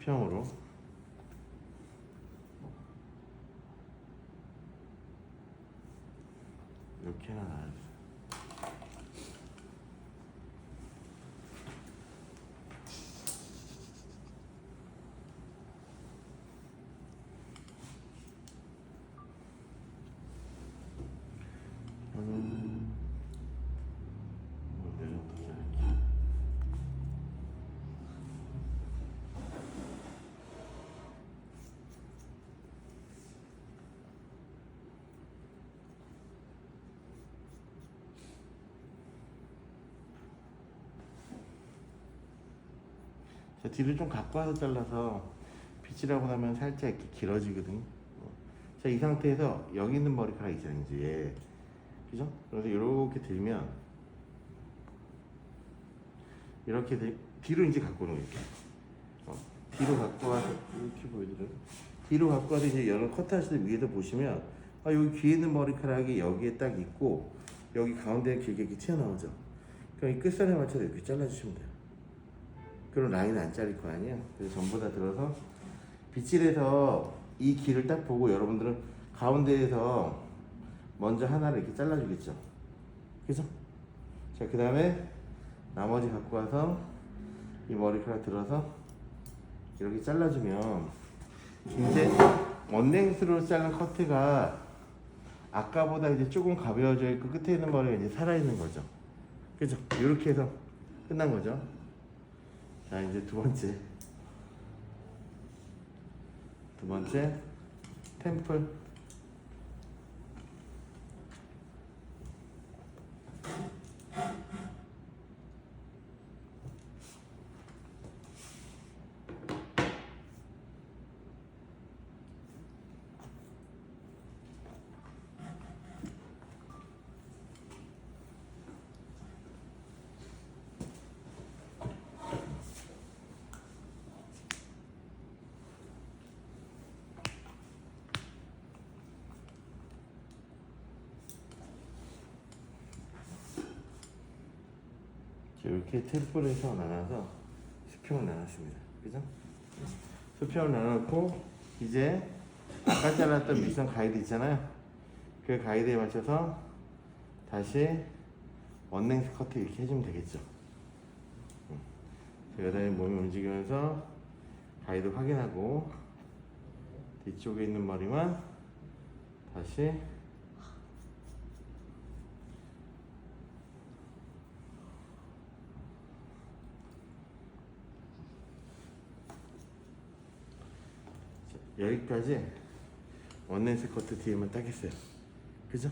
수평으로 이렇게 하나 놔야지. 자, 뒤를 좀 갖고 와서 잘라서 빗질하고 나면 살짝 이렇게 길어지거든. 자, 이 상태에서 여기 있는 머리카락 있잖아, 이제. 그죠? 그래서 이렇게 들면 이렇게 뒤로 이제 갖고 오는 거 이렇게. 뒤로 갖고 와서 이렇게 보여드려요. 뒤로 갖고 와서 이제 여러 커트 하실 때 위에서 보시면 여기 귀에 있는 머리카락이 여기에 딱 있고 여기 가운데에 길게 이렇게 튀어나오죠. 그럼 이 끝선에 맞춰서 이렇게 잘라주시면 돼요. 그럼 라인은 안 자를 거 아니야. 그래서 전부 다 들어서 빗질해서 이 길을 딱 보고 여러분들은 가운데에서 먼저 하나를 이렇게 잘라주겠죠. 그죠? 자, 그 다음에 나머지 갖고 와서 이 머리카락 들어서 이렇게 잘라주면 이제 원랭스로 자른 커트가 아까보다 이제 조금 가벼워져 있고 끝에 있는 머리가 이제 살아있는 거죠. 그죠? 이렇게 해서 끝난 거죠. 자, 이제 두 번째 템플. 이렇게 템플에서 나눠서 수평을 나눴습니다. 그죠? 수평을 나눠놓고 이제 아까 잘랐던 밑선 가이드 있잖아요. 그 가이드에 맞춰서 다시 원랭스 커트 이렇게 해주면 되겠죠. 그다음에 몸이 움직이면서 가이드 확인하고 뒤쪽에 있는 머리만 다시 여기까지 원랭스 커트 뒤에만 딱 했어요. 그죠?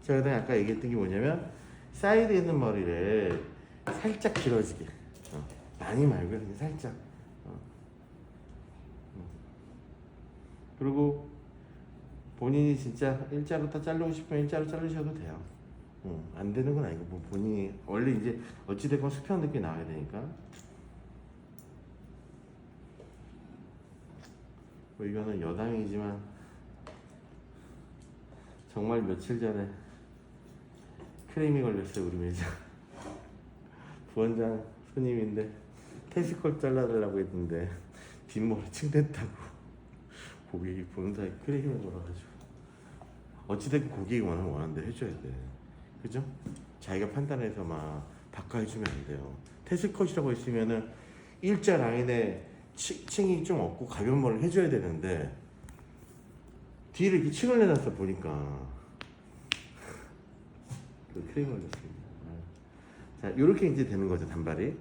제가 그다음에 아까 얘기했던 게 뭐냐면 사이드에 있는 머리를 살짝 길어지게 많이 말고요. 그냥 살짝 그리고 본인이 진짜 일자로 다 자르고 싶으면 일자로 자르셔도 돼요. 안 되는 건 아니고 뭐 본인이 원래 이제 어찌됐건 수평 느낌이 나와야 되니까. 뭐 이거는 여담이지만 정말 며칠 전에 크레임이 걸렸어요. 우리 매장 부원장 손님인데 테스컬 잘라달라고 했는데 뒷머리 층댔다고 고객이 보는 사이 크레임을 걸어가지고 어찌됐든 고객이 원하는 대로 해줘야 돼. 그죠? 자기가 판단해서 막 바꿔해주면 안 돼요. 테스컷이라고 했으면은 일자 라인에 층이 좀 없고 가벼운 머리를 해줘야 되는데 뒤를 이렇게 층을 내놨어 보니까 크레임 걸렸습니다. 자, 이렇게 이제 되는 거죠, 단발이.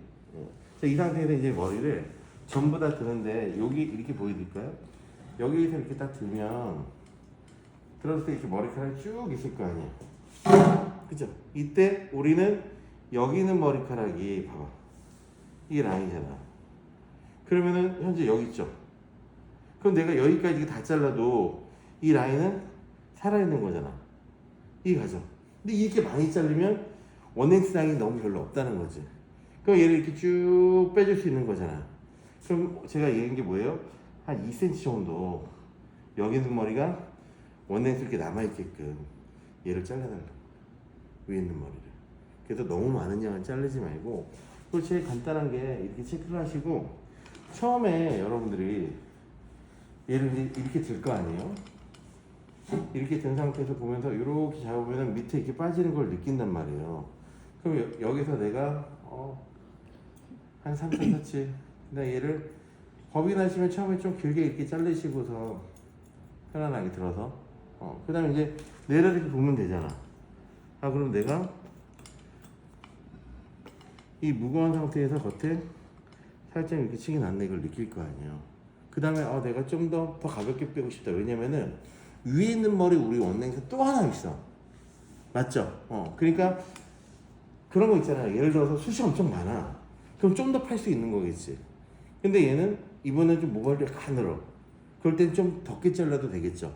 자, 이 상태에서 이제 머리를 전부 다 드는데 여기 이렇게 보여드릴까요? 여기에서 이렇게 딱 들면 들었을 때 이렇게 머리카락이 쭉 있을 거 아니에요. 그죠? 이때 우리는 여기 있는 머리카락이 봐봐, 이게 라인이잖아. 그러면은 현재 여기 있죠. 그럼 내가 여기까지 다 잘라도 이 라인은 살아있는 거잖아. 이게 가죠. 근데 이렇게 많이 자르면 원랭스 라인이 너무 별로 없다는 거지. 그럼 얘를 이렇게 쭉 빼줄 수 있는 거잖아. 그럼 제가 얘기한 게 뭐예요? 한 2cm 정도 여기 있는 머리가 원랭스 이렇게 남아있게끔 얘를 잘라달라고, 위에 있는 머리를. 그래서 너무 많은 양을 자르지 말고, 그리고 제일 간단한 게 이렇게 체크를 하시고 처음에 여러분들이 얘를 이렇게 들 거 아니에요? 이렇게 든 상태에서 보면서 이렇게 잡으면 밑에 이렇게 빠지는 걸 느낀단 말이에요. 그럼 여기서 내가 한 3, 4, 4치 나 얘를 겁이 나시면 처음에 좀 길게 이렇게 자르시고서 편안하게 들어서 그 다음에 이제 내려 이렇게 보면 되잖아. 그럼 내가 이 무거운 상태에서 겉에 살짝 이렇게 치기 났네 이걸 느낄 거 아니에요. 그 다음에 내가 좀 더 가볍게 빼고 싶다. 왜냐면은 위에 있는 머리 우리 원냉에서 또 하나 있어. 맞죠? 그러니까 그런 거 있잖아요. 예를 들어서 숱이 엄청 많아. 그럼 좀 더 팔 수 있는 거겠지. 근데 얘는 이번엔 좀 모발이 가늘어. 그럴 땐 좀 덥게 잘라도 되겠죠.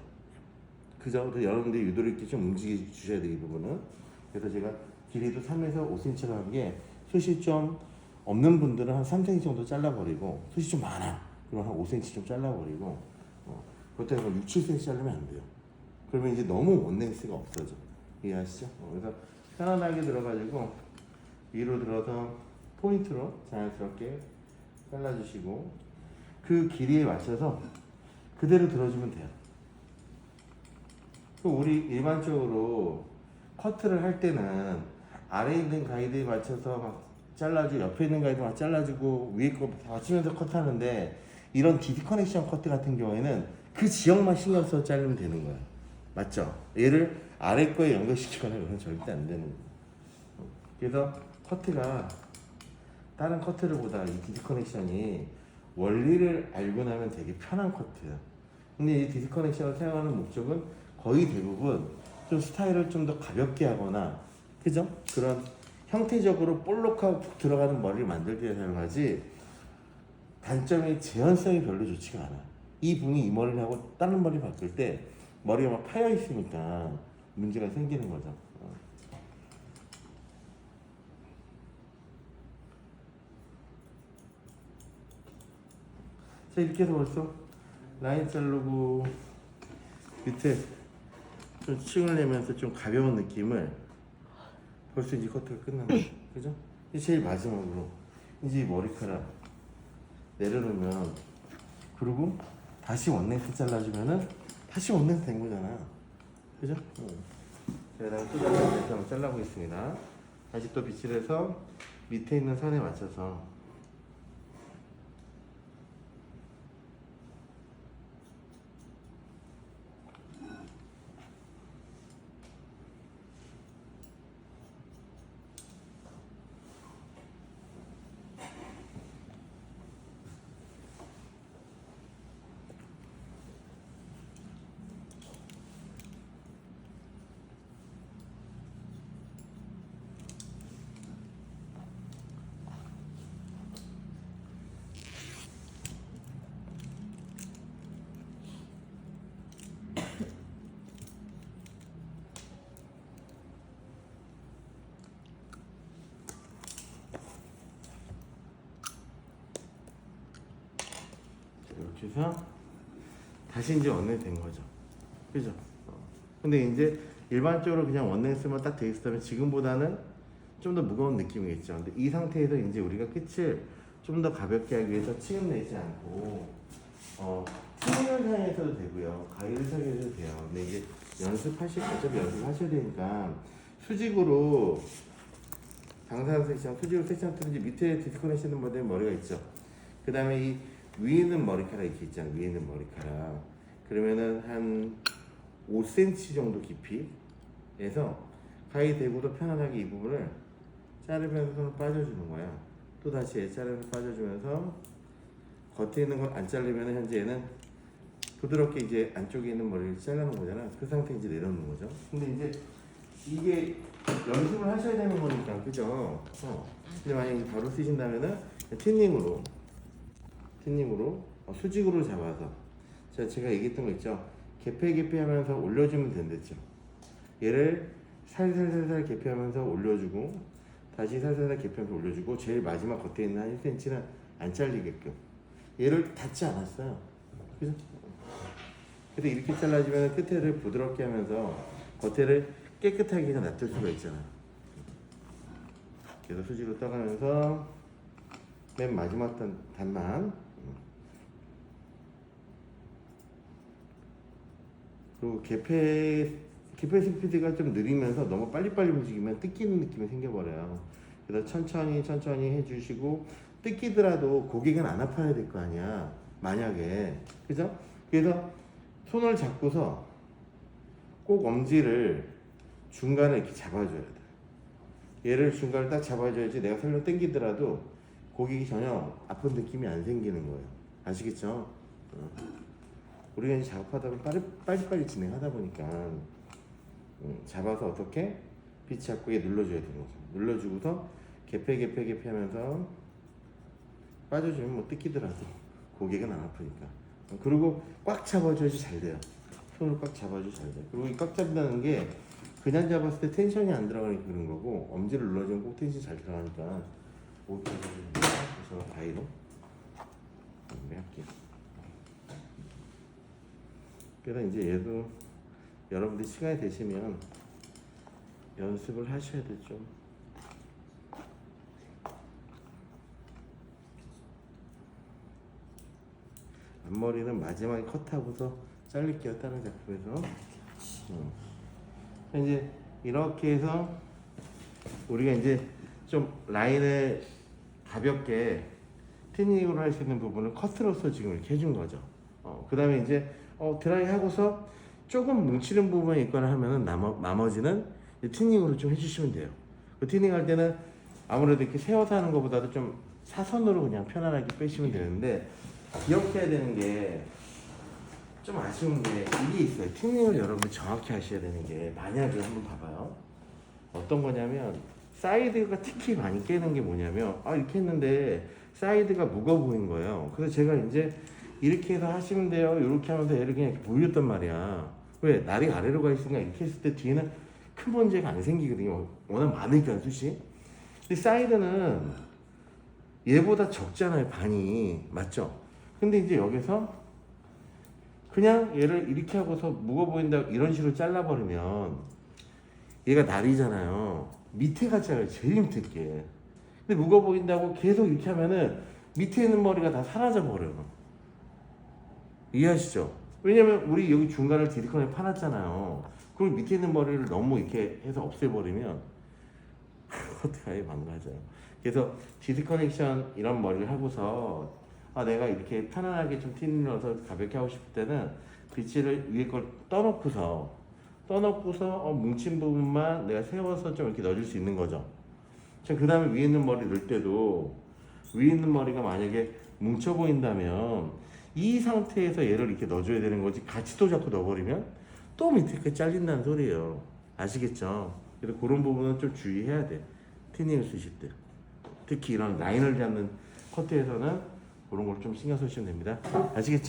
그죠? 그래서 여러분들이 유도리 있게 좀 움직여 주셔야 돼, 이 부분은. 그래서 제가 길이도 3에서 5cm로 한 게 숱이 좀 없는 분들은 한 3cm 정도 잘라버리고 숱이 좀 많아. 그럼 한 5cm 좀 잘라버리고 그렇다고 6, 7cm 자르면 안 돼요. 그러면 이제 너무 원랭스가 없어져. 이해하시죠? 그래서 편안하게 들어가지고 위로 들어서 포인트로 자연스럽게 잘라주시고 그 길이에 맞춰서 그대로 들어주면 돼요. 우리 일반적으로 커트를 할 때는 아래에 있는 가이드에 맞춰서 막 잘라주고 옆에 있는 가이드 막 잘라주고 위에 거 다 맞추면서 커트하는데 이런 디스커넥션 커트 같은 경우에는 그 지역만 신경 써서 자르면 되는 거예요. 맞죠? 얘를 아래 거에 연결시키거나 그러면 절대 안 되는 거예요. 그래서 커트가 다른 커트들보다 이 디스커넥션이 원리를 알고 나면 되게 편한 커트예요. 근데 이 디스커넥션을 사용하는 목적은 거의 대부분 좀 스타일을 좀 더 가볍게 하거나 그죠? 그런 형태적으로 볼록하고 들어가는 머리를 만들 때 사용하지 단점이 재현성이 별로 좋지가 않아요. 이 분이 이 머리를 하고 다른 머리 바꿀 때 머리가 막 파여 있으니까 문제가 생기는 거죠. 자, 이렇게 해서 벌써 라인 자르고 밑에 좀 층을 내면서 좀 가벼운 느낌을 벌써 이제 커트가 끝난 거죠. 그죠? 이제 제일 마지막으로 이제 이 머리카락 내려놓으면 그리고 다시 원랭스 잘라주면은 다시 원랭스 된 거잖아. 그죠? 제가 또 다른 렌스 한번 잘라보겠습니다. 다시 또 빗질 해서 밑에 있는 선에 맞춰서 이렇게 해서 다시 이제 원랭스 된 거죠. 그죠? 근데 이제 일반적으로 그냥 원랭스만 딱 돼 있으면 지금보다는 좀 더 무거운 느낌이겠죠. 근데 이 상태에서 이제 우리가 끝을 좀 더 가볍게 하기 위해서 치음 내지 않고 튜닝을 사용해서도 되고요. 가위를 사용해서도 돼요. 근데 이제 어차피 연습하셔야 되니까 수직으로 방사선 섹션, 수직으로 섹션 뜨는지 밑에 디스커넥션 모델 머리가 있죠. 그 다음에 이 위에 있는 머리카락 이렇게 있잖아. 위에 있는 머리카락. 그러면은 한 5cm 정도 깊이에서 가위 대고도 편안하게 이 부분을 자르면서 손을 빠져주는 거야. 또 다시 자르면서 빠져주면서 겉에 있는 걸 안 자르면 현재 얘는 부드럽게 이제 안쪽에 있는 머리를 잘라놓은 거잖아. 그 상태에 이제 내려놓는 거죠. 근데 이제 이게 연습을 하셔야 되는 거니까, 그죠? 근데 만약에 바로 쓰신다면은 틴닝으로 수직으로 잡아서 제가 얘기했던 거 있죠. 개폐 하면서 올려주면 된댔죠. 얘를 살살살살 개폐하면서 올려주고 다시 살살살 개폐하면서 올려주고 제일 마지막 겉에 있는 한 1cm는 안 잘리게끔 얘를 닿지 않았어요. 그죠? 그래서 이렇게 잘라주면 끝에를 부드럽게 하면서 겉에를 깨끗하게 놔둘 수가 있잖아요. 그래서 수직으로 떠가면서 맨 마지막 단만 그리고 개폐 스피드가 좀 느리면서 너무 빨리빨리 움직이면 뜯기는 느낌이 생겨버려요. 그래서 천천히 해주시고, 뜯기더라도 고객은 안 아파야 될 거 아니야, 만약에. 그죠? 그래서 손을 잡고서 꼭 엄지를 중간에 이렇게 잡아줘야 돼. 얘를 중간에 딱 잡아줘야지 내가 설령 당기더라도 고객이 전혀 아픈 느낌이 안 생기는 거예요. 아시겠죠? 우리가 이제 작업하다 보면 빨리빨리 진행하다 보니까 잡아서 어떻게 빛 잡고 얘 눌러줘야 되는 거죠. 눌러주고서 개폐 하면서 빠져주면 뭐 뜯기더라도 고객은 안 아프니까. 그리고 꽉 잡아줘야지 잘 돼요. 손을 꽉 잡아줘야 잘 돼요. 그리고 이 꽉 잡는다는 게 그냥 잡았을 때 텐션이 안 들어가니까 그런 거고, 엄지를 눌러주면 꼭 텐션이 잘 들어가니까. 오케이. 그래서 가위로 할게요. 그래서 이제 얘도 여러분들이 시간이 되시면 연습을 하셔야 되죠. 앞머리는 마지막에 컷하고서 잘릴게요. 다른 작품에서. 이제 이렇게 해서 우리가 이제 좀 라인을 가볍게 티닝으로 할 수 있는 부분을 커트로서 지금 이렇게 해준 거죠. 그 다음에 이제 드라이 하고서 조금 뭉치는 부분이 있거나 하면은 나머지는 티닝으로 좀 해주시면 돼요. 그 티닝 할 때는 아무래도 이렇게 세워서 하는 것보다도 좀 사선으로 그냥 편안하게 빼시면 되는데, 기억해야 되는 게 좀 아쉬운 게 이게 있어요. 티닝을 여러분이 정확히 하셔야 되는 게, 만약에 한번 봐봐요. 어떤 거냐면 사이드가 특히 많이 깨는 게 뭐냐면, 이렇게 했는데 사이드가 무거워 보인 거예요. 그래서 제가 이제 이렇게 해서 하시면 돼요, 이렇게 하면서 얘를 그냥 이렇게 보였단 말이야. 왜? 날이 아래로 가 있으니까 이렇게 했을 때 뒤에는 큰 문제가 안 생기거든요. 워낙 많으니까 숱이. 근데 사이드는 얘보다 적잖아요, 반이. 맞죠? 근데 이제 여기서 그냥 얘를 이렇게 하고서 무거워 보인다 이런 식으로 잘라버리면 얘가 날이잖아요. 밑에가 잘라요. 제일 밑에 게. 근데 무거워 보인다고 계속 이렇게 하면은 밑에 있는 머리가 다 사라져 버려요. 이해하시죠? 왜냐면 우리 여기 중간을 디리콘에 파놨잖아요. 그럼 밑에 있는 머리를 너무 이렇게 해서 없애버리면 어떻게 아예 망가져요. 그래서 디스 커넥션 이런 머리를 하고서 내가 이렇게 편안하게 좀 티를 넣어서 가볍게 하고 싶을 때는 빗질을 위에 걸 떠놓고서 뭉친 부분만 내가 세워서 좀 이렇게 넣어줄 수 있는 거죠. 그 다음에 위에 있는 머리 넣을 때도 위에 있는 머리가 만약에 뭉쳐 보인다면 이 상태에서 얘를 이렇게 넣어줘야 되는 거지, 같이 또 자꾸 넣어버리면 또 밑에 잘린다는 소리예요. 아시겠죠? 그래서 그런 부분은 좀 주의해야 돼. 티닝을 쓰실 때. 특히 이런 라인을 잡는 커트에서는 그런 걸 좀 신경 쓰시면 됩니다. 아시겠죠?